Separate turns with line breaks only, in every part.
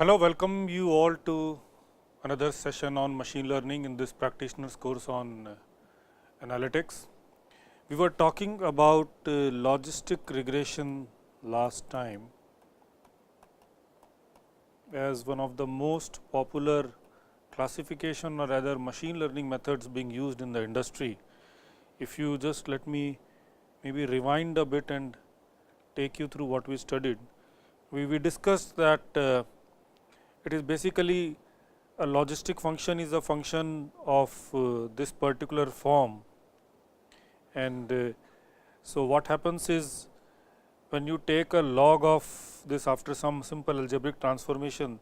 Hello, welcome you all to another session on machine learning in this practitioner's course on analytics. We were talking about logistic regression last time as one of the most popular classification or rather machine learning methods being used in the industry. If you just let me maybe rewind a bit and take you through what we studied. We discussed that it is basically a logistic function is a function of this particular form, and so what happens is when you take a log of this after some simple algebraic transformation,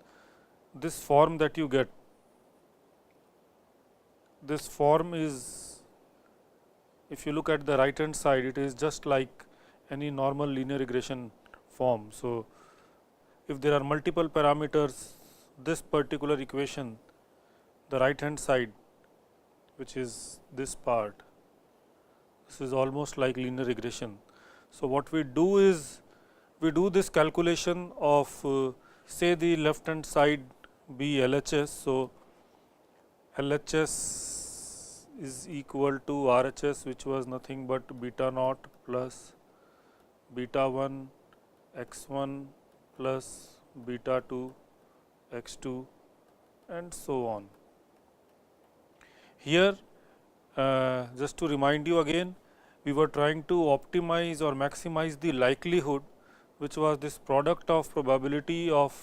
this form that you get, this form is, if you look at the right hand side, it is just like any normal linear regression form. So, if there are multiple parameters, this particular equation, the right hand side, which is this part, this is almost like linear regression. So, what we do is we do this calculation of say the left hand side be LHS. So, LHS is equal to RHS, which was nothing but beta naught plus beta 1 x1 plus beta 2 x2 and so on. Here just to remind you again, we were trying to optimize or maximize the likelihood, which was this product of probability of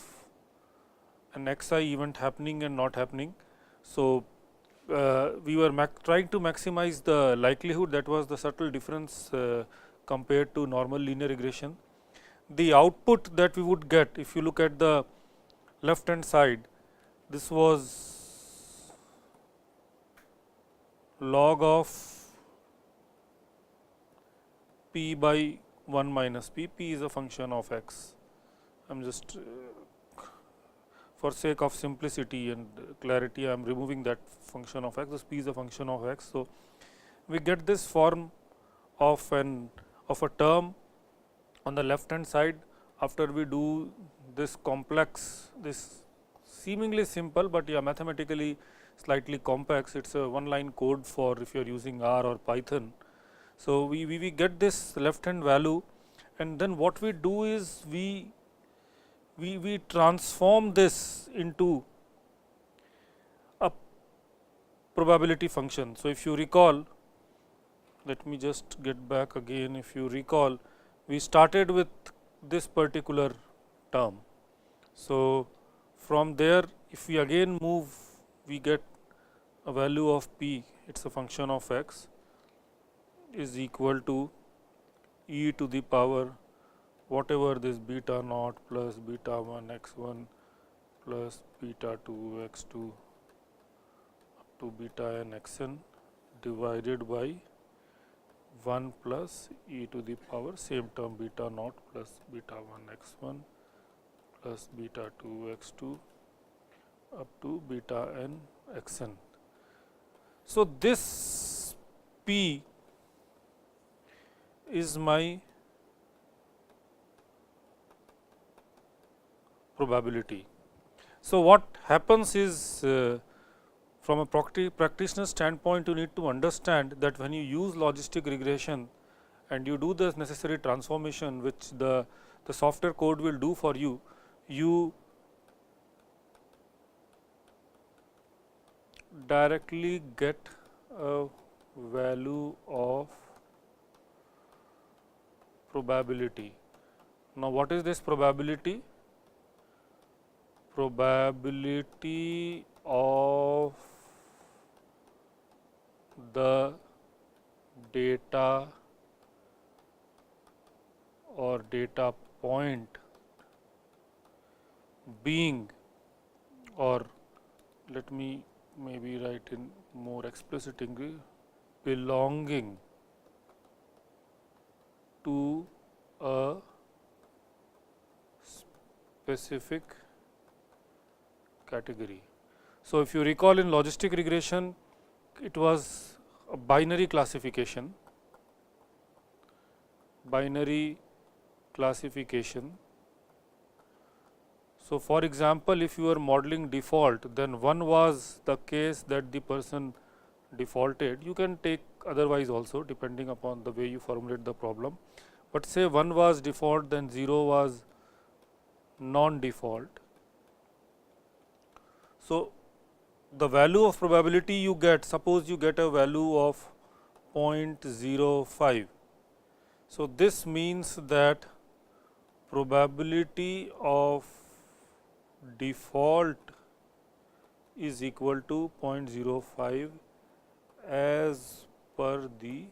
an xi event happening and not happening. So, we were trying to maximize the likelihood, that was the subtle difference compared to normal linear regression. The output that we would get, if you look at the left hand side, this was log of p by 1 minus p. P is a function of x. I am just for sake of simplicity and clarity, I am removing that function of x. This p is a function of x. So, we get this form of a term on the left hand side after we do this complex, this seemingly simple, but yeah, mathematically slightly complex. It is a one line code for if you are using R or Python. So, we get this left hand value, and then what we do is we transform this into a probability function. So, if you recall, let me just get back again. If you recall, we started with this particular term. So, from there, if we again move, we get a value of p, it is a function of x, is equal to e to the power whatever this beta naught plus beta 1 x1 plus beta 2 x2 up to beta n xn divided by 1 plus e to the power same term beta naught plus beta 1 x1 plus beta 2 x2 up to beta n xn. So, this p is my probability. So, what happens is from a practitioner standpoint, you need to understand that when you use logistic regression and you do the necessary transformation, which the software code will do for you, you directly get a value of probability. Now, what is this probability? Probability of the data or data point being, or let me maybe write in more explicit English, belonging to a specific category. So, if you recall, in logistic regression, it was a binary classification. So, for example, if you are modeling default, then 1 was the case that the person defaulted. You can take otherwise also depending upon the way you formulate the problem, but say 1 was default, then 0 was non-default. So, the value of probability you get, suppose you get a value of 0.05. So, this means that probability of default is equal to 0.05 as per the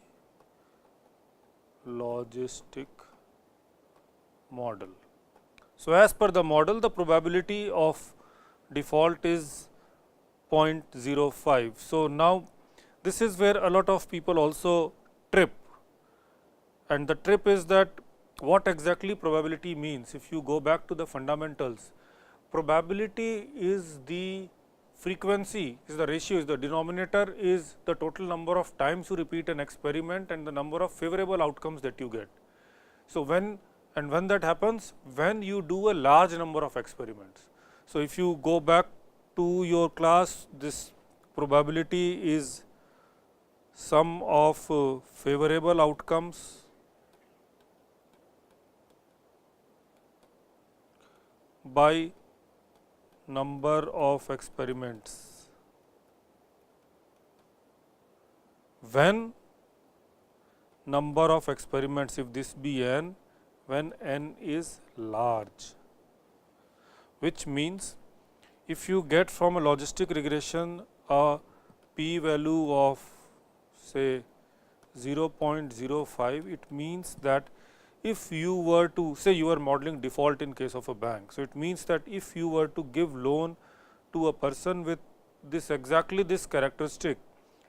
logistic model. So, as per the model, the probability of default is 0.05. So, now this is where a lot of people also trip, and the trip is that what exactly probability means. If you go back to the fundamentals, probability is the frequency, is the ratio, is the denominator, is the total number of times you repeat an experiment and the number of favorable outcomes that you get. So, when that happens, when you do a large number of experiments. So, if you go back to your class, this probability is sum of favorable outcomes by number of experiments. When number of experiments, if this be n, when n is large, which means if you get from a logistic regression a p value of say 0.05, it means that if you were to say you are modeling default in case of a bank. So, it means that if you were to give loan to a person with this exactly this characteristic,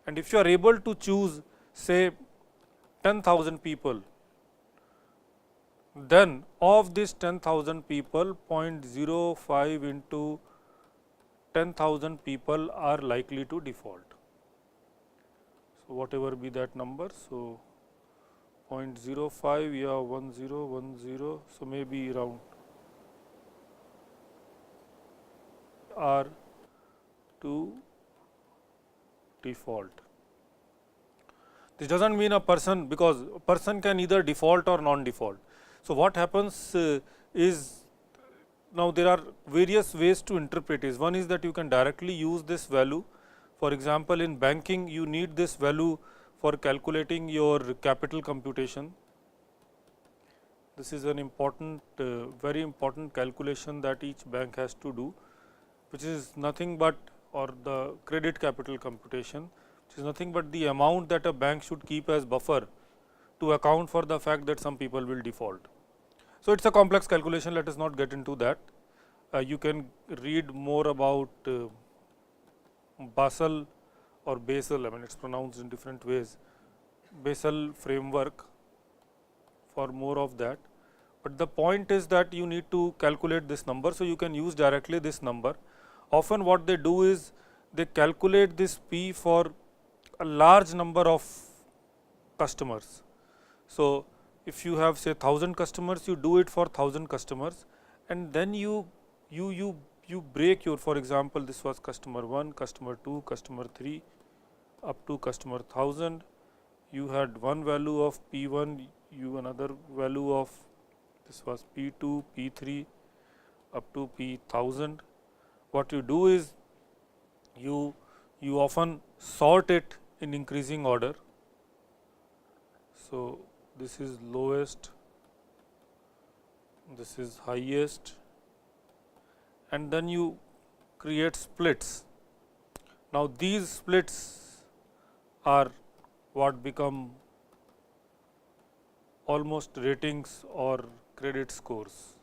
and if you are able to choose say 10,000 people, then of this 10,000 people 0.05 into 10,000 people are likely to default. So, whatever be that number. So, 0.05, yeah, 1010, so maybe around are to default. This does not mean a person, because a person can either default or non-default. So, what happens is, now there are various ways to interpret it. One is that you can directly use this value. For example, in banking you need this value for calculating your capital computation. This is an important, very important calculation that each bank has to do, which is nothing but, or the credit capital computation, which is nothing but the amount that a bank should keep as buffer to account for the fact that some people will default. So, it is a complex calculation, let us not get into that. You can read more about Basel or Basel, I mean it is pronounced in different ways, Basel framework for more of that. But the point is that you need to calculate this number. So, you can use directly this number. Often what they do is they calculate this P for a large number of customers. So, if you have say 1000 customers, you do it for 1000 customers, and then you break your, for example, this was customer 1, customer 2, customer 3 up to customer 1000. You had one value of P1, you another value of, this was P2, P3 up to P1000. What you do is you often sort it in increasing order. So, this is lowest, this is highest, and then you create splits. Now, these splits are what become almost ratings or credit scores.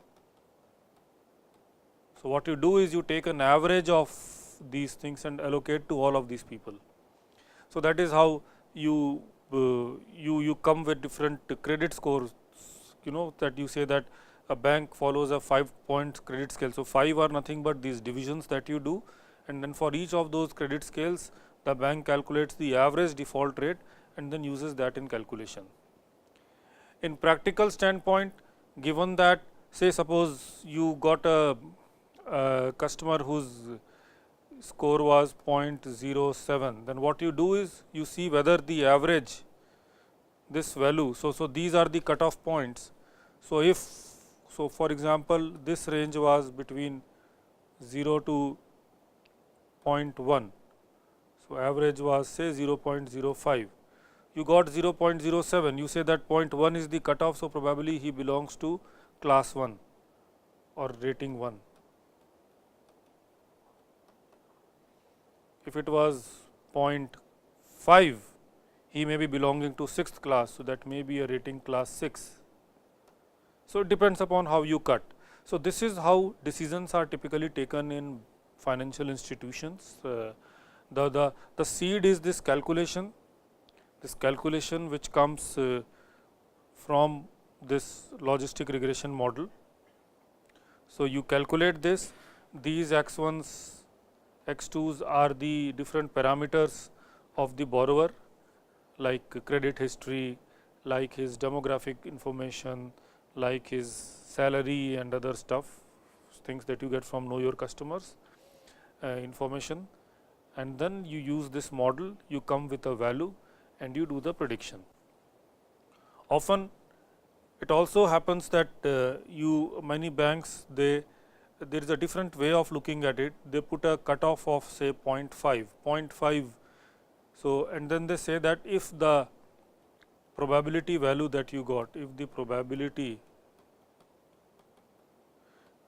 So, what you do is you take an average of these things and allocate to all of these people. So, that is how you come with different credit scores, that you say that a bank follows a 5-point credit scale. So, 5 are nothing but these divisions that you do, and then for each of those credit scales the bank calculates the average default rate and then uses that in calculation. In practical standpoint, given that say suppose you got a customer whose score was 0.07, then what you do is you see whether the average this value. So these are the cutoff points. So if for example, this range was between 0 to 0.1. So average was say 0.05. You got 0.07. You say that 0.1 is the cutoff. So probably he belongs to class 1 or rating 1. If it was 0.5, he may be belonging to 6th class. So that may be a rating class 6. So it depends upon how you cut. So this is how decisions are typically taken in financial institutions. The seed is this calculation which comes from this logistic regression model. So you calculate this, these x1s, x2s are the different parameters of the borrower, like credit history, like his demographic information, like his salary and other stuff, things that you get from know your customers information, and then you use this model, you come with a value and you do the prediction. Often it also happens that many banks, there is a different way of looking at it. They put a cutoff of say 0.5. So and then they say that if the probability value that you got, if the probability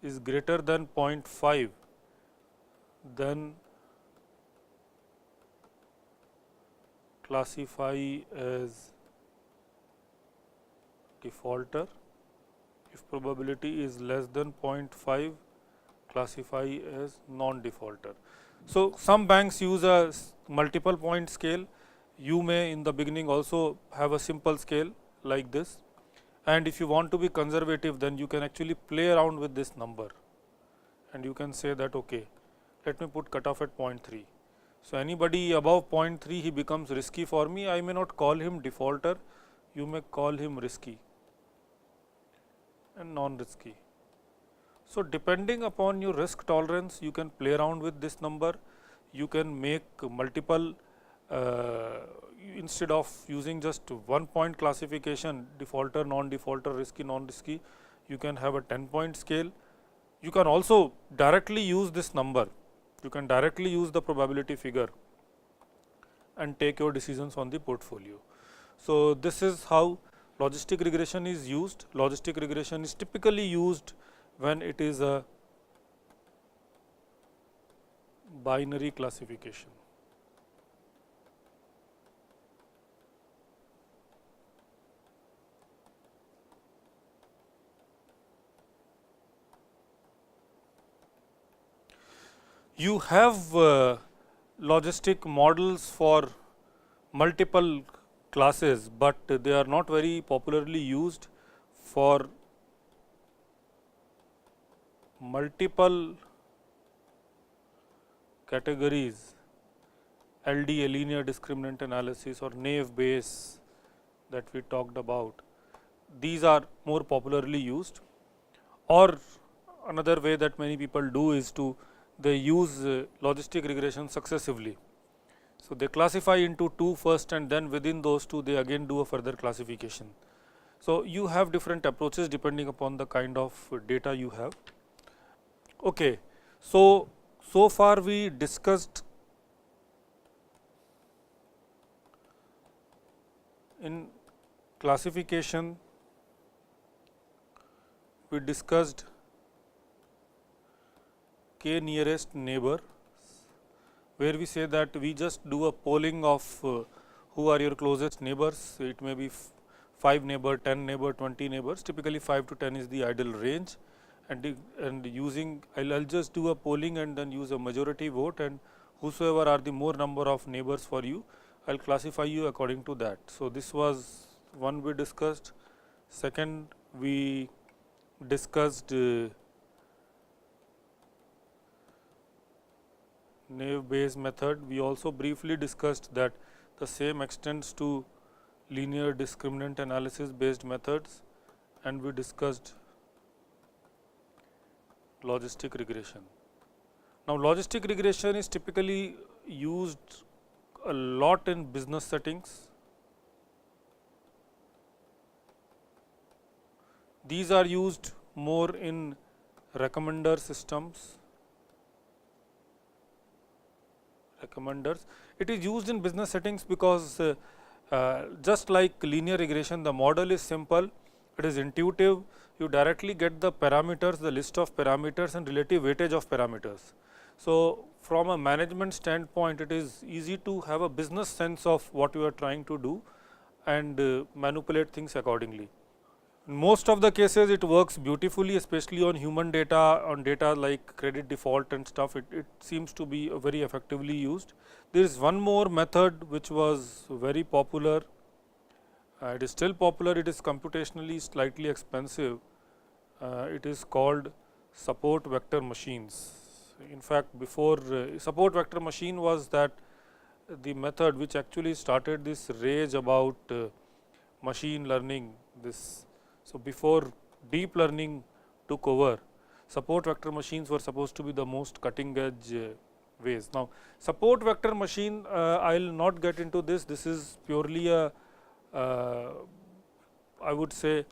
is greater than 0.5, then classify as defaulter. If probability is less than 0.5, classify as non-defaulter. So some banks use a multiple point scale. You may in the beginning also have a simple scale like this, and if you want to be conservative, then you can actually play around with this number and you can say that okay, let me put cutoff at 0.3. So anybody above 0.3, he becomes risky for me. I may not call him defaulter, you may call him risky and non-risky. So depending upon your risk tolerance, you can play around with this number. You can make multiple instead of using just 1 point classification, defaulter, non-defaulter, risky, non-risky, you can have a 10-point scale. You can also directly use this number. You can directly use the probability figure and take your decisions on the portfolio. So this is how logistic regression is used. Logistic regression is typically used when it is a binary classification. You have logistic models for multiple classes, but they are not very popularly used for multiple categories, LDA, linear discriminant analysis, or naive Bayes that we talked about. These are more popularly used. Or another way that many people do is they use logistic regression successively. So they classify into 2 first, and then within those 2 they again do a further classification. So you have different approaches depending upon the kind of data you have. Okay, so far we discussed in classification, we discussed k nearest neighbor, where we say that we just do a polling of who are your closest neighbors. It may be 5 neighbor, 10 neighbor, 20 neighbors. Typically 5 to 10 is the ideal range, and using I'll just do a polling and then use a majority vote, and whosoever are the more number of neighbors for you, I'll classify you according to that. So this was one we discussed. Second, we discussed naive Bayes method. We also briefly discussed that the same extends to linear discriminant analysis based methods, and we discussed logistic regression. Now, logistic regression is typically used a lot in business settings. These are used more in recommender systems. Recommenders. It is used in business settings because just like linear regression, the model is simple, it is intuitive, you directly get the parameters, the list of parameters and relative weightage of parameters. So, from a management standpoint, it is easy to have a business sense of what you are trying to do and manipulate things accordingly. In most of the cases, it works beautifully, especially on human data, on data like credit default and stuff. It seems to be very effectively used. There is one more method which was very popular. It is still popular. It is computationally slightly expensive. It is called support vector machines. In fact, before support vector machine was that the method which actually started this rage about machine learning. So, before deep learning took over, support vector machines were supposed to be the most cutting edge ways. Now, support vector machine, I will not get into this. This is purely a, I would say,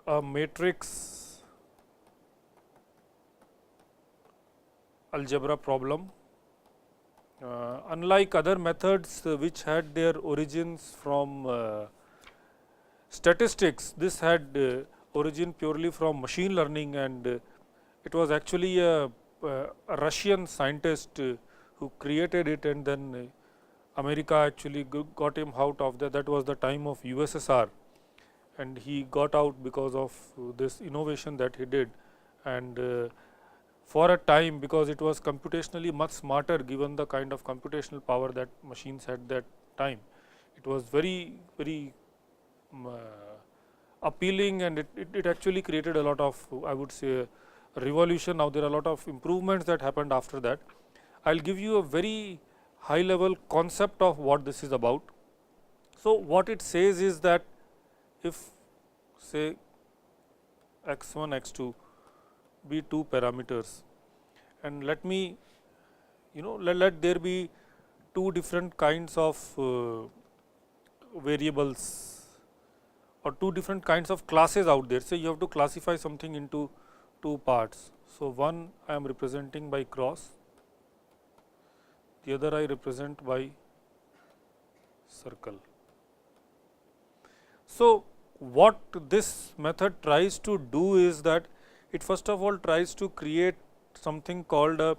a matrix algebra problem. Unlike other methods which had their origins from statistics, this had origin purely from machine learning, and it was actually a Russian scientist who created it, and then America actually got him out of that. That was the time of USSR, and he got out because of this innovation that he did. And for a time, because it was computationally much smarter given the kind of computational power that machines had that time, it was very appealing, and it actually created a lot of, I would say, revolution. Now, there are a lot of improvements that happened after that. I will give you a very high level concept of what this is about. So, what it says is that if say x1, x2 be two parameters, and let me let there be two different kinds of variables or two different kinds of classes out there. Say you have to classify something into two parts. So, one I am representing by cross, the other I represent by circle. So, what this method tries to do is that it first of all tries to create something called a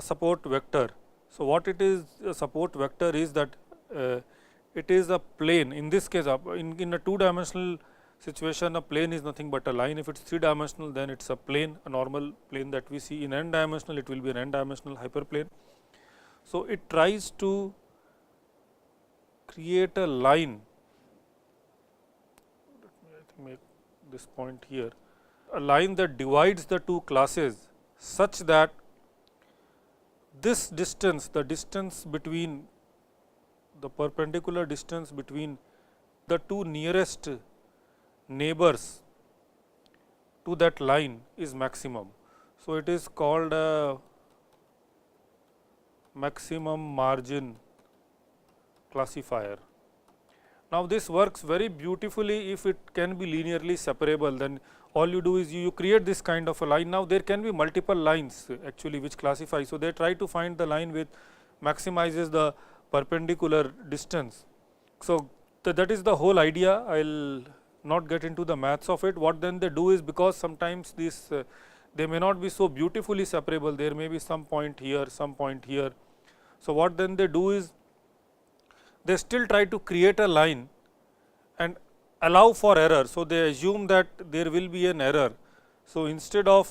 support vector. So, what it is, a support vector is that it is a plane. In this case, in a two dimensional situation, a plane is nothing but a line. If it is three dimensional, then it is a plane, a normal plane that we see. In n dimensional, it will be an n dimensional hyperplane. So, it tries to create a line. Let me make this point here, a line that divides the two classes such that this distance, the distance between the perpendicular distance between the two nearest neighbors to that line is maximum. So, it is called a maximum margin classifier. Now, this works very beautifully if it can be linearly separable. Then all you do is you create this kind of a line. Now, there can be multiple lines actually which classify. So, they try to find the line which maximizes the perpendicular distance. So, that is the whole idea. I will not get into the maths of it. What then they do is, because sometimes this they may not be so beautifully separable, there may be some point here, some point here. So, what then they do is they still try to create a line and allow for error. So, they assume that there will be an error. So, instead of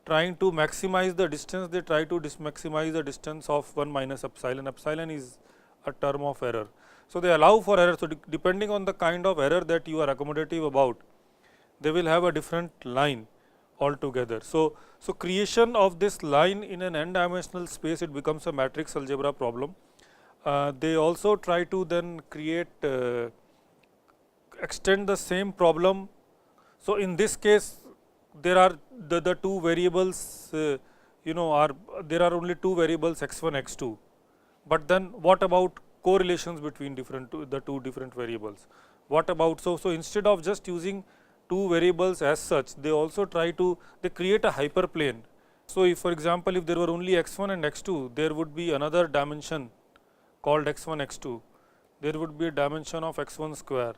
trying to maximize the distance, they try to maximize the distance of 1 minus epsilon. Epsilon is a term of error. So, they allow for error. So, depending on the kind of error that you are accommodative about, they will have a different line altogether. So, creation of this line in an n dimensional space, it becomes a matrix algebra problem. They also try to then create extend the same problem. So, in this case, there are the two variables, there are only two variables x1, x2. But then what about correlations between the two different variables? What about, so instead of just using two variables as such, they also they create a hyperplane. So if, for example, if there were only x1 and x2, there would be another dimension called x1, x2. There would be a dimension of x1 square.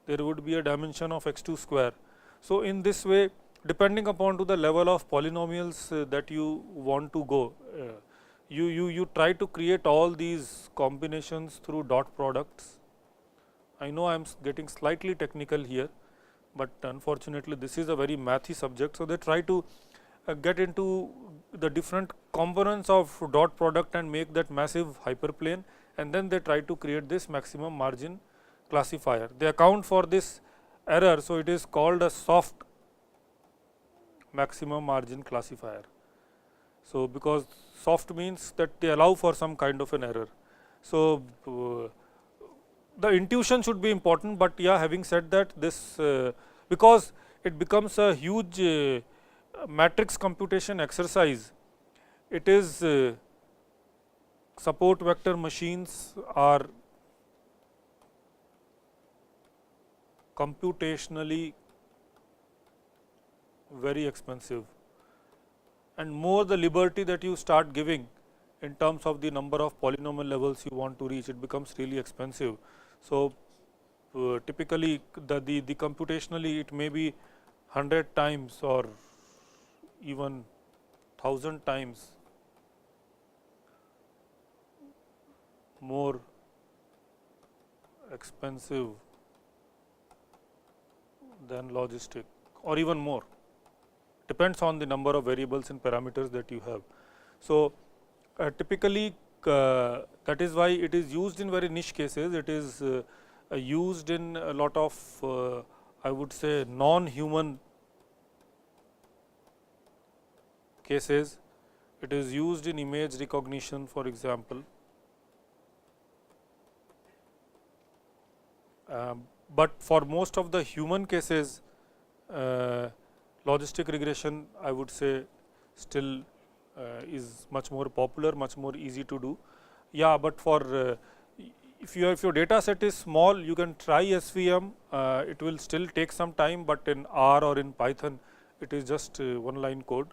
There would be a dimension of x2 square. So in this way, depending upon to the level of polynomials that you want to go, you try to create all these combinations through dot products. I know I am getting slightly technical here, but unfortunately this is a very mathy subject. So they try to get into the different components of dot product and make that massive hyperplane, and then they try to create this maximum margin classifier. They account for this error, so it is called a soft maximum margin classifier. So because soft means that they allow for some kind of an error. So the intuition should be important, but yeah, having said that, this because it becomes a huge matrix computation exercise, it is support vector machines are computationally very expensive, and more the liberty that you start giving in terms of the number of polynomial levels you want to reach, it becomes really expensive. So typically the computationally it may be 100 times or even 1000 times more expensive than logistic, or even more, depends on the number of variables and parameters that you have. So typically that is why it is used in very niche cases. It is used in a lot of I would say non-human cases. It is used in image recognition, for example. But for most of the human cases, logistic regression, I would say, still is much more popular, much more easy to do. Yeah, but for if your data set is small, you can try SVM. It will still take some time, but in R or in Python, it is just one line code.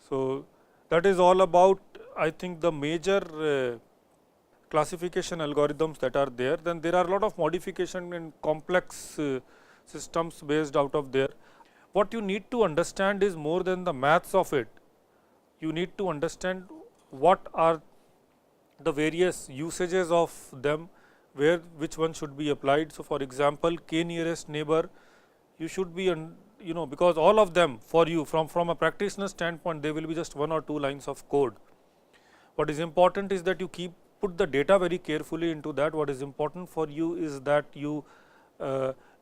So that is all about, I think, the major classification algorithms that are there. Then there are a lot of modification in complex systems based out of there. What you need to understand is more than the maths of it. You need to understand what are the various usages of them, which one should be applied. So for example, k nearest neighbor, you should be because all of them for you from a practitioner standpoint, they will be just one or two lines of code. What is important is that you put the data very carefully into that. What is important for you is that you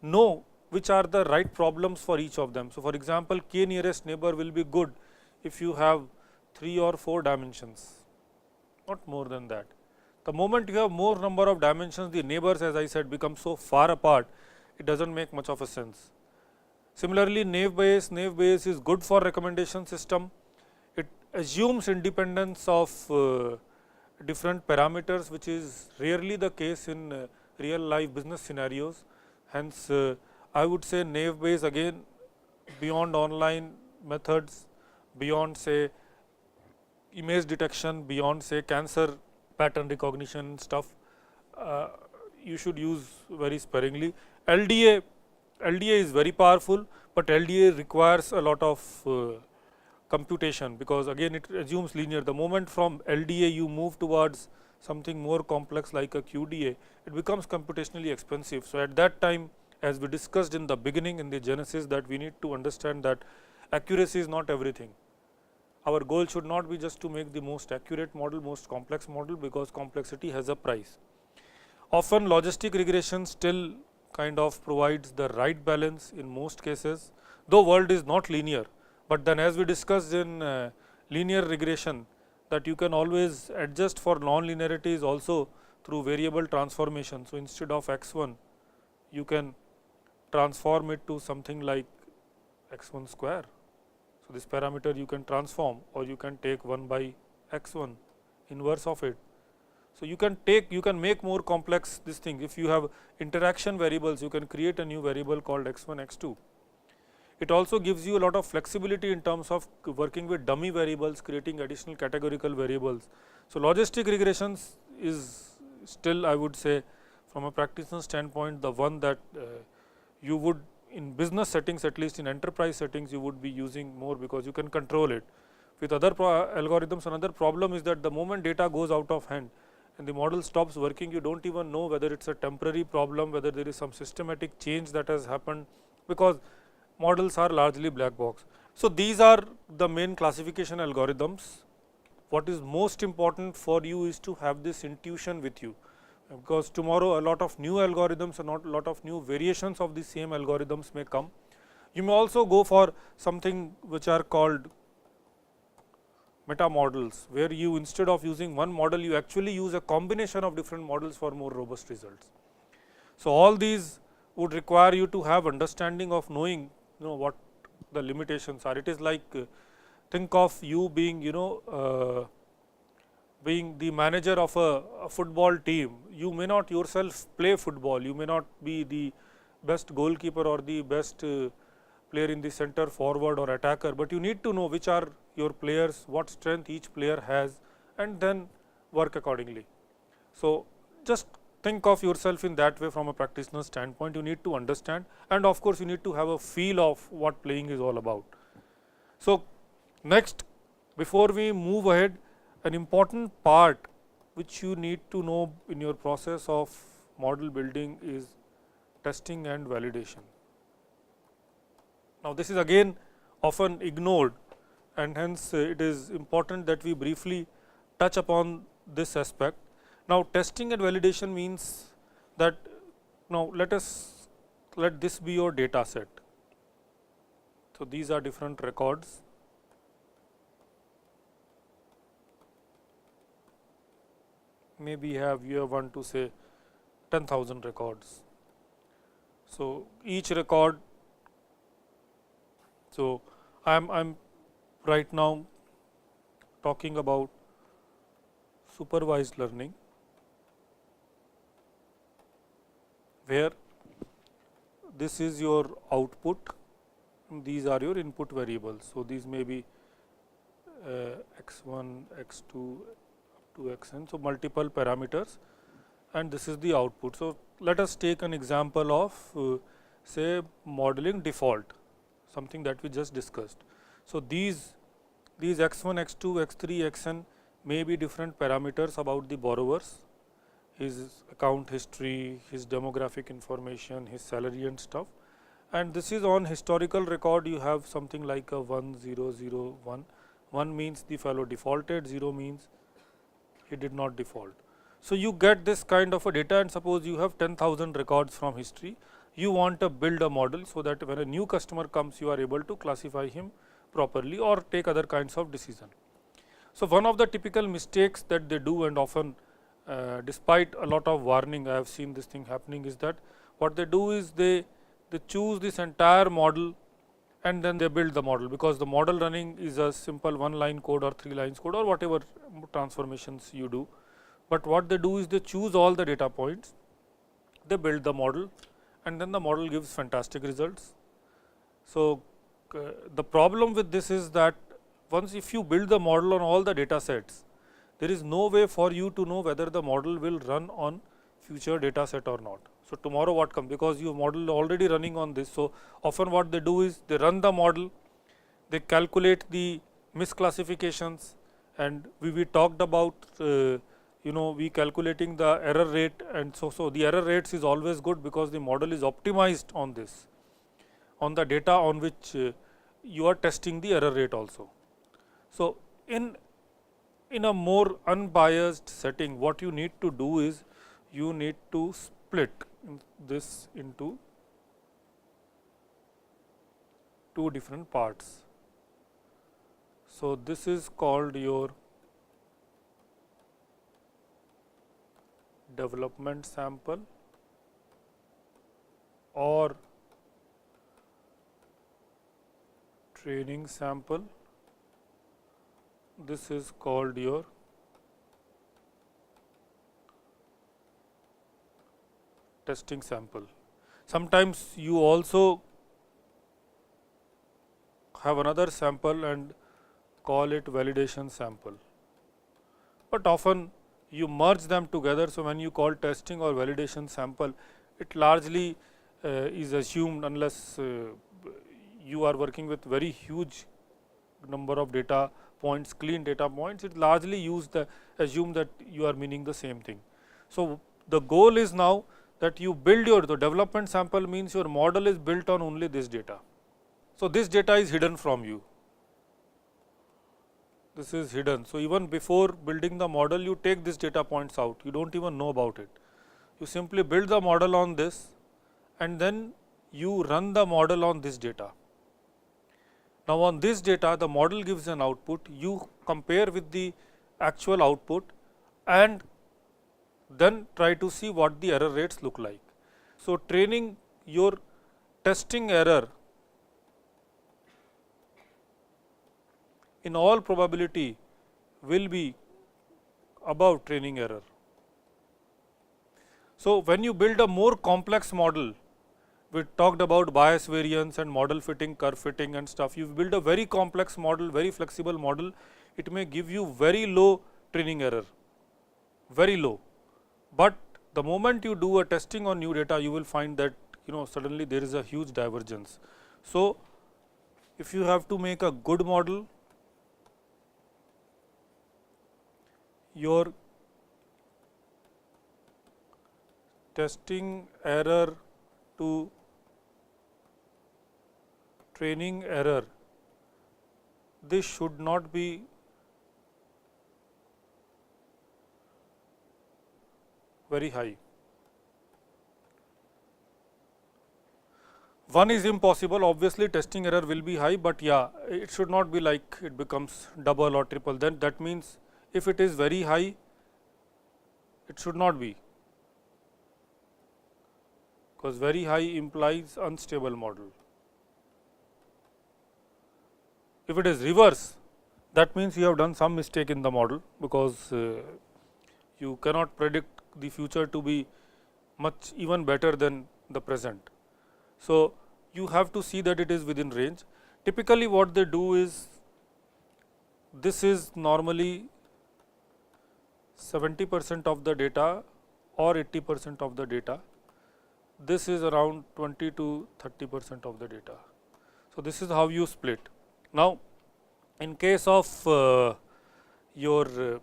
know which are the right problems for each of them. So for example, k nearest neighbor will be good if you have 3 or 4 dimensions, not more than that. The moment you have more number of dimensions, the neighbors, as I said, become so far apart, it does not make much of a sense. Similarly, naive Bayes is good for recommendation system. It assumes independence of different parameters, which is rarely the case in real life business scenarios. Hence, I would say naive Bayes, again, beyond online methods, beyond say image detection, beyond say cancer pattern recognition stuff, you should use very sparingly. LDA is very powerful, but LDA requires a lot of computation, because again it assumes linear. The moment from LDA you move towards something more complex like a QDA, it becomes computationally expensive. So at that time, as we discussed in the beginning, in the genesis, that we need to understand that accuracy is not everything. Our goal should not be just to make the most accurate model, most complex model, because complexity has a price. Often logistic regression still kind of provides the right balance in most cases, though world is not linear. But then, as we discussed in linear regression, that you can always adjust for non-linearities also through variable transformation. So instead of x1, you can transform it to something like x1 square So, this parameter you can transform, or you can take 1 by x1 inverse of it. So, you can make more complex this thing. If you have interaction variables, you can create a new variable called x1 x2. It also gives you a lot of flexibility in terms of working with dummy variables, creating additional categorical variables. So, logistic regressions is still, I would say, from a practitioner standpoint, the one that you would, in business settings, at least in enterprise settings, you would be using more, because you can control it. With other algorithms, another problem is that the moment data goes out of hand and the model stops working, you do not even know whether it is a temporary problem, whether there is some systematic change that has happened, because models are largely black box. So, these are the main classification algorithms. What is most important for you is to have this intuition with you, because tomorrow a lot of new algorithms and a lot of new variations of the same algorithms may come. You may also go for something which are called meta models, where you, instead of using one model, you actually use a combination of different models for more robust results. So, all these would require you to have understanding of knowing what the limitations are. It is like think of you being being the manager of a football team. You may not yourself play football, you may not be the best goalkeeper or the best player in the center forward or attacker, but you need to know which are your players, what strength each player has, and then work accordingly. So, just think of yourself in that way from a practitioner standpoint. You need to understand, and of course, you need to have a feel of what playing is all about. So, next, before we move ahead, an important part which you need to know in your process of model building is testing and validation. Now, this is again often ignored, and hence it is important that we briefly touch upon this aspect. Now, testing and validation means that, now let this be your data set. So, these are different records. Maybe you have want to say 10,000 records. So, each record, so I am right now talking about supervised learning, where this is your output, these are your input variables. So, these may be x1, x2 up to xn, so multiple parameters, and this is the output. So, let us take an example of say modeling default, something that we just discussed. So, these x1, x2, x3, xn may be different parameters about the borrowers, his account history, his demographic information, his salary and stuff, and this is on historical record. You have something like a 1 0 0 1. 1 means the fellow defaulted, 0 means he did not default. So, you get this kind of a data, and suppose you have 10,000 records from history. You want to build a model, so that when a new customer comes, you are able to classify him properly or take other kinds of decision. So, one of the typical mistakes that they do, and often despite a lot of warning, I have seen this thing happening, is that what they do is they choose this entire model and then they build the model, because the model running is a simple 1 line code or 3 lines code or whatever transformations you do. But what they do is they choose all the data points, they build the model, and then the model gives fantastic results. So, the problem with this is that once if you build the model on all the data sets, there is no way for you to know whether the model will run on future data set or not. So, tomorrow what comes, because your model already running on this. So, often what they do is they run the model, they calculate the misclassifications, and we talked about we calculating the error rate, and so the error rates is always good, because the model is optimized on this, on the data on which you are testing the error rate also. So, in a more unbiased setting, what you need to do is you need to split this into two different parts. So, this is called your development sample or training sample, this is called your testing sample. Sometimes you also have another sample and call it validation sample, but often you merge them together. So, when you call testing or validation sample, it largely is assumed, unless you are working with very huge number of data points, clean data points, it largely assume that you are meaning the same thing. So, the goal is now that you build the development sample means your model is built on only this data. So, this data is hidden from you, this is hidden. So, even before building the model, you take these data points out, you do not even know about it. You simply build the model on this and then you run the model on this data. Now, on this data the model gives an output, you compare with the actual output and then try to see what the error rates look like. So, training your testing error in all probability will be above training error. So, when you build a more complex model, we talked about bias variance and model fitting, curve fitting and stuff. You build a very complex model, very flexible model, it may give you very low training error, very low. But the moment you do a testing on new data, you will find that suddenly there is a huge divergence. So, if you have to make a good model, your testing error to training error, this should not be very high. One is impossible, obviously testing error will be high, but yeah, it should not be like it becomes double or triple. Then that means if it is very high, it should not be, because very high implies unstable model. If it is reverse, that means you have done some mistake in the model, because you cannot predict the future to be much even better than the present. So, you have to see that it is within range. Typically what they do is, this is normally 70% of the data or 80% of the data, this is around 20 to 30% of the data. So, this is how you split. Now, in case of your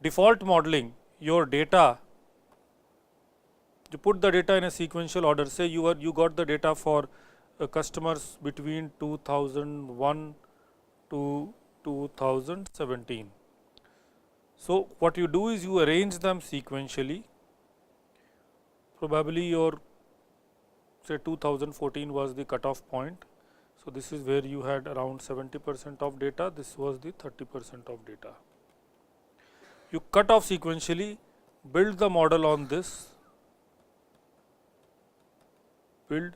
default modeling, your data, you put the data in a sequential order. Say you got the data for customers between 2001 to 2017. So, what you do is you arrange them sequentially. Probably your say 2014 was the cutoff point. So, this is where you had around 70% of data, this was the 30% of data. You cut off sequentially, build the model on this, build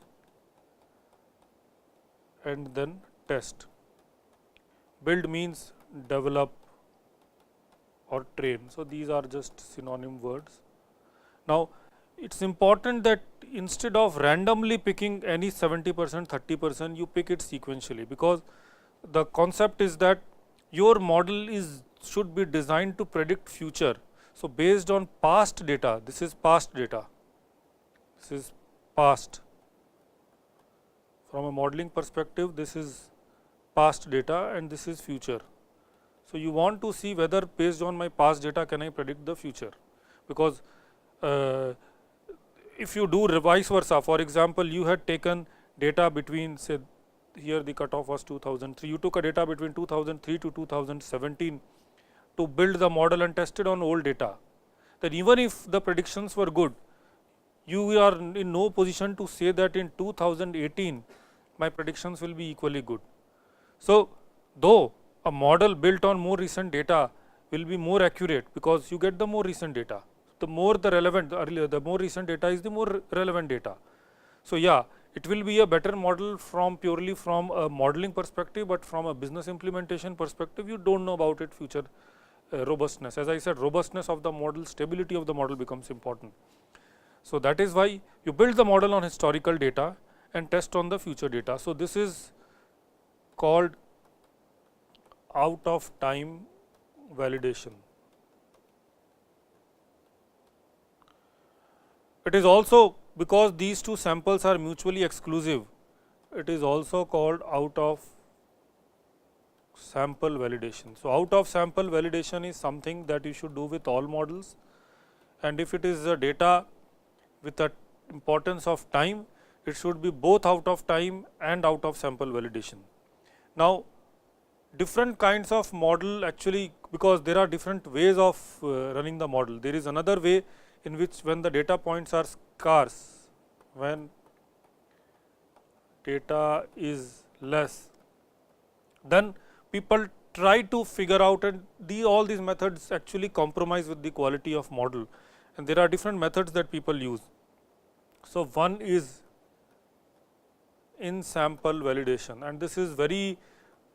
and then test. Build means develop or train. So, these are just synonym words. Now, it is important that instead of randomly picking any 70%, 30%, you pick it sequentially, because the concept is that your model should be designed to predict future. So, based on past data, this is past data, this is past. From a modeling perspective, this is past data and this is future. So, you want to see whether based on my past data can I predict the future, because if you do vice versa, for example, you had taken data between, say here the cutoff was 2003, you took a data between 2003 to 2017 to build the model and tested on old data, then even if the predictions were good, you are in no position to say that in 2018 my predictions will be equally good. So, though a model built on more recent data will be more accurate, because you get the more recent data. The more the relevant, the more recent data is the more relevant data. So, yeah, It will be a better model from purely from a modeling perspective, but from a business implementation perspective, you don't know about it future robustness. As I said, robustness of the model, stability of the model becomes important. So, that is why you build the model on historical data and test on the future data. So, this is called out of time validation. It is also, because these two samples are mutually exclusive, it is also called out of sample validation. So, out of sample validation is something that you should do with all models, and if it is a data with a importance of time, it should be both out of time and out of sample validation. Now, different kinds of model actually, because there are different ways of running the model. There is another way in which, when the data points are scarce, when data is less, then people try to figure out, and all these methods actually compromise with the quality of model, and there are different methods that people use. So, one is in sample validation, and this is very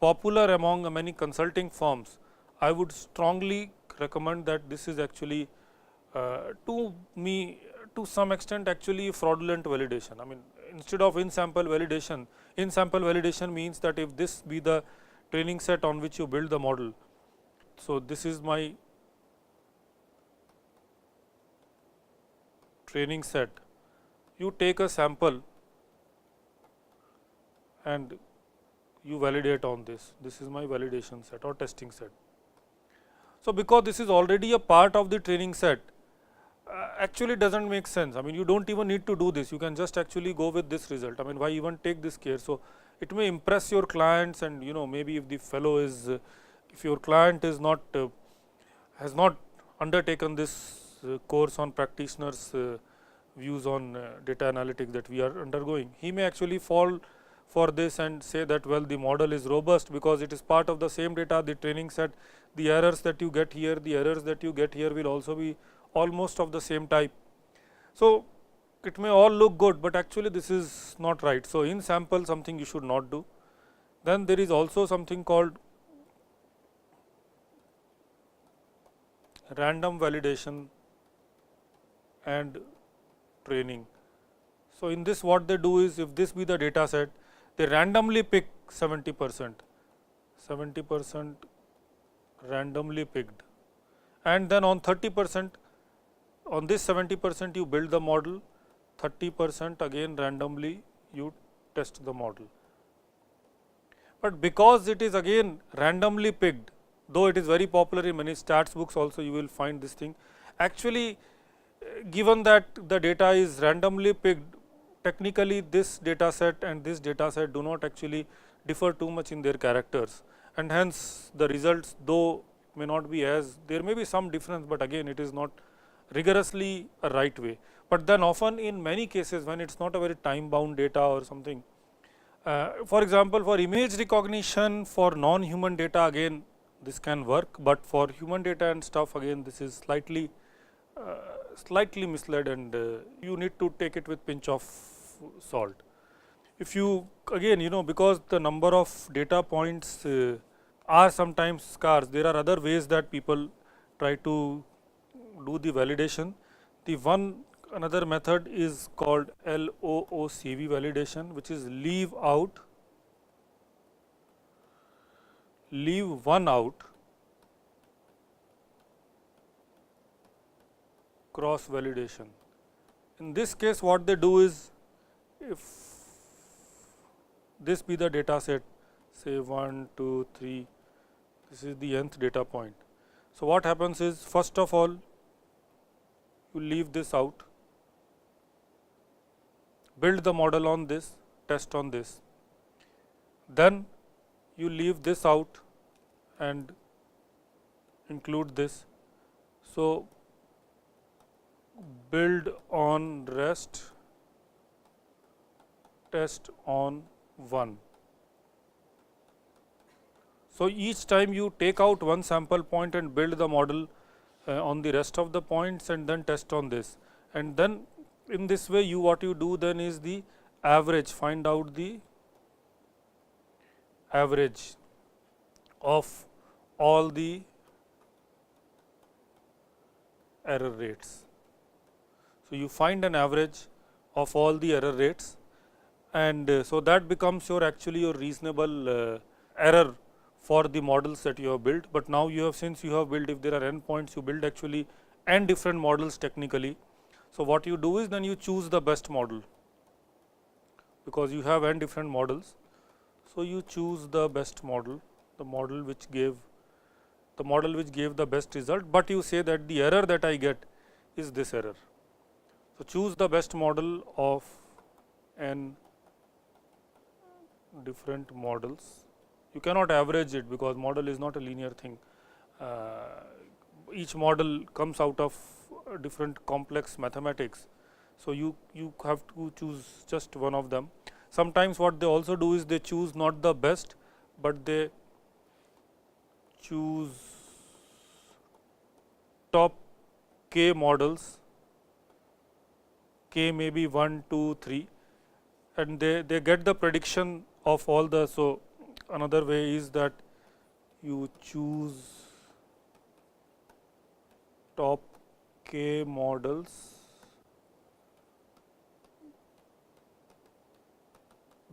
popular among many consulting firms. I would strongly recommend that this is actually to me, to some extent, actually fraudulent validation. I mean, instead of in sample validation means that if this be the training set on which you build the model. So, this is my training set. You take a sample and you validate on this. This is my validation set or testing set. So, because this is already a part of the training set, actually does not make sense. I mean, you do not even need to do this, you can just actually go with this result. I mean, why even take this care? So, it may impress your clients, and maybe if the fellow is, if your client is not, has not undertaken this course on practitioners views on data analytics that we are undergoing, he may actually fall for this and say that, well, the model is robust because it is part of the same data, the training set, the errors that you get here, the errors that you get here will also be almost of the same type. So, it may all look good, but actually this is not right. So, in sample something you should not do. Then there is also something called random validation and training. So, in this what they do is, if this be the data set, they randomly pick 70%, 70% randomly picked, and then on 30%, on this 70% you build the model, 30% again randomly you test the model. But because it is again randomly picked, though it is very popular in many stats books also, you will find this thing. Actually, given that the data is randomly picked, technically this data set and this data set do not actually differ too much in their characters, and hence the results, though may not be as, there may be some difference, but again it is not rigorously a right way. But then often in many cases, when it is not a very time bound data or something, for example, for image recognition for non-human data, again this can work, but for human data and stuff, again this is slightly misled, and you need to take it with pinch of salt. If you again because the number of data points are sometimes scarce, there are other ways that people try to do the validation. The another method is called LOOCV validation, which is leave one out, cross validation. In this case, what they do is, if this be the data set, say 1, 2, 3, this is the nth data point. So, what happens is, first of all, you leave this out, build the model on this, test on this, then you leave this out and include this. So, build on rest, test on 1. So, each time you take out one sample point and build the model on the rest of the points and then test on this, and then in this way what you do then is the average, find out the average of all the error rates. So, you find an average of all the error rates, and so that becomes your actually your reasonable error for the models that you have built. But now you have, since you have built, if there are n points, you build actually n different models technically. So, what you do is then you choose the best model, because you have n different models. So, you choose the best model, the model which gave the best result, but you say that the error that I get is this error. So, choose the best model of n different models. You cannot average it, because model is not a linear thing. Each model comes out of different complex mathematics. So, you have to choose just one of them. Sometimes what they also do is they choose not the best, but they choose top k models, k may be 1, 2, 3, and they get the prediction of all the. So, another way is that you choose top k models,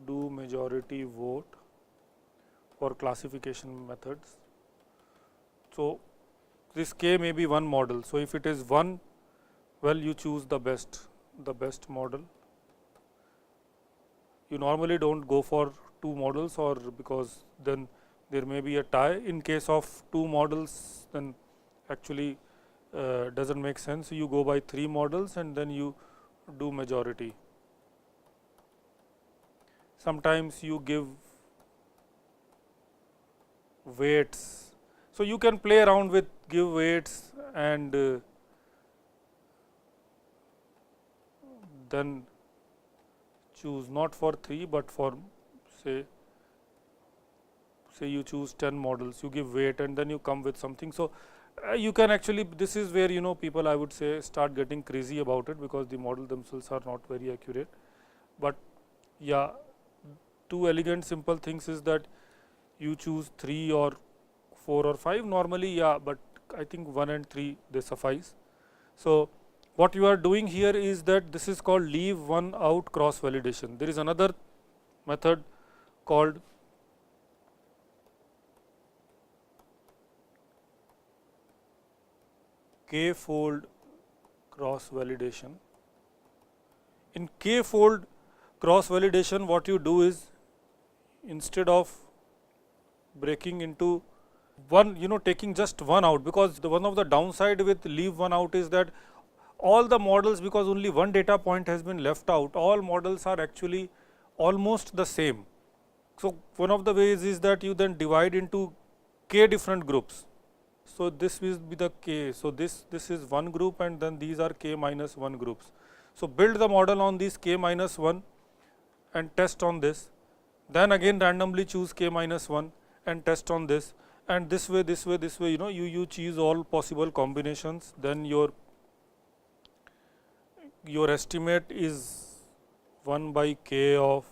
do majority vote for classification methods. So, this k may be one model. So, if it is one, well, you choose the best model. You normally do not go for two models, or because then there may be a tie. In case of two models, then actually does not make sense. So, you go by three models and then you do majority. Sometimes you give weights. So, you can play around with give weights and then choose not for 3, but for say you choose 10 models, you give weight and then you come with something. So, you can actually, this is where people, I would say, start getting crazy about it, because the model themselves are not very accurate. But yeah, two elegant simple things is that you choose 3 or 4 or 5 normally, yeah, but I think 1 and 3 they suffice. So, what you are doing here is that this is called leave one out cross validation. There is another method called k-fold cross validation. In k-fold cross validation, what you do is, instead of breaking into one, taking just one out, because one of the downside with leave one out is that all the models, because only one data point has been left out, all models are actually almost the same. So, one of the ways is that you then divide into k different groups. So, this will be the k. So, this is one group, and then these are k minus 1 groups. So, build the model on these k minus 1 and test on this, then again randomly choose k minus 1 and test on this, and this way, you choose all possible combinations, then your estimate is 1 by k of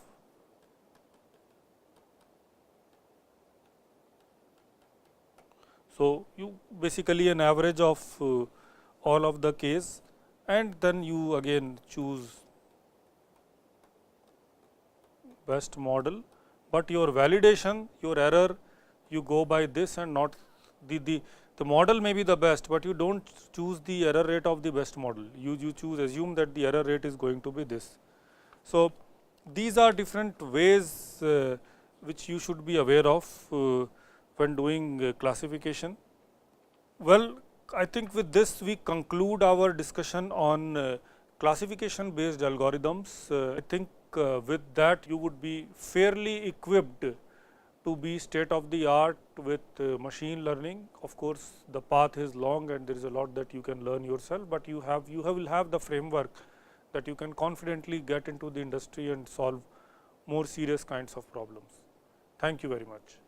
so you basically an average of all of the k's, and then you again choose best model, but your validation, your error, you go by this and not the model may be the best, but you do not choose the error rate of the best model, you assume that the error rate is going to be this. So, these are different ways which you should be aware of when doing classification. Well, I think with this we conclude our discussion on classification based algorithms. I think with that you would be fairly equipped to be state of the art with machine learning. Of course, the path is long and there is a lot that you can learn yourself, but you will have the framework that you can confidently get into the industry and solve more serious kinds of problems. Thank you very much.